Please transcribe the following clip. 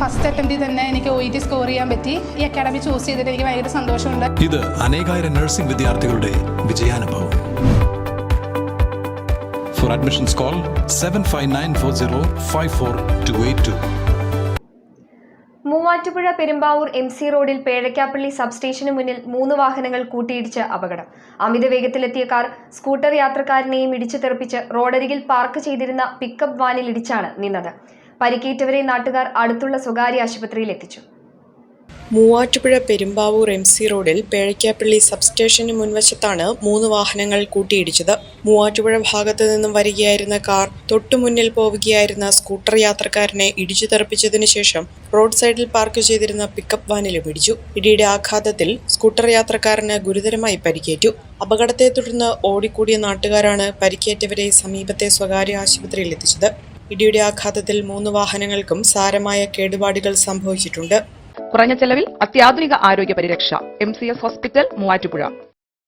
First അറ്റംപ്റ്റിൽ തന്നെ എനിക്ക് OET score ചെയ്യാൻ പറ്റി. ഈ അക്കാഡമി ചൂസ് ചെയ്തിട്ട് എനിക്ക് ഭയങ്കര സന്തോഷമുണ്ട്. ഇത് അനേകായിരം നഴ്സിംഗ് വിദ്യാർത്ഥികളുടെ വിജയാനുഭവം. For admissions call 7594054282. Muvattupuzha Perumbavoor MC റോഡിൽ പേഴക്കാപ്പള്ളി സബ്സ്റ്റേഷന് മുന്നിൽ 3 വാഹനങ്ങൾ കൂട്ടിയിടിച്ച് അപകടം. അമിത വേഗത്തിലെത്തിയ കാർ സ്കൂട്ടർ യാത്രക്കാരനെയും ഇടിച്ചു തെറിപ്പിച്ച് റോഡരികിൽ പാർക്ക് ചെയ്തിരുന്ന പിക്കപ്പ് വാനിൽ ഇടിച്ചാണ് നിന്നത്. പരിക്കേറ്റവരെ നാട്ടുകാർ അടുത്തുള്ള സ്വകാര്യ ആശുപത്രിയിൽ എത്തിച്ചു. മൂവാറ്റുപുഴ പെരുമ്പാവൂർ MC റോഡിൽ പേഴക്കാപ്പള്ളി സബ്സ്റ്റേഷന് മുൻവശത്താണ് 3 വാഹനങ്ങൾ കൂട്ടിയിടിച്ചത്. മൂവാറ്റുപുഴ ഭാഗത്തു നിന്നും വരികയായിരുന്ന കാർ തൊട്ടുമുന്നിൽ പോവുകയായിരുന്ന സ്കൂട്ടർ യാത്രക്കാരനെ ഇടിച്ചു തെറിപ്പിച്ചതിനു ശേഷം റോഡ് സൈഡിൽ പാർക്ക് ചെയ്തിരുന്ന പിക്കപ്പ് വാനിലും ഇടിച്ചു. ഇടിയുടെ ആഘാതത്തിൽ സ്കൂട്ടർ യാത്രക്കാരന് ഗുരുതരമായി പരിക്കേറ്റു. അപകടത്തെ തുടർന്ന് ഓടിക്കൂടിയ നാട്ടുകാരാണ് പരിക്കേറ്റവരെ സമീപത്തെ സ്വകാര്യ ആശുപത്രിയിൽ എത്തിച്ചത്. ഇടിയുടെ ആഘാതത്തിൽ 3 വാഹനങ്ങൾക്കും സാരമായ കേടുപാടുകൾ സംഭവിച്ചിട്ടുണ്ട്. കുറഞ്ഞ ചെലവിൽ അത്യാധുനിക ആരോഗ്യ പരിരക്ഷ MCS ഹോസ്പിറ്റൽ മൂവാറ്റുപുഴ.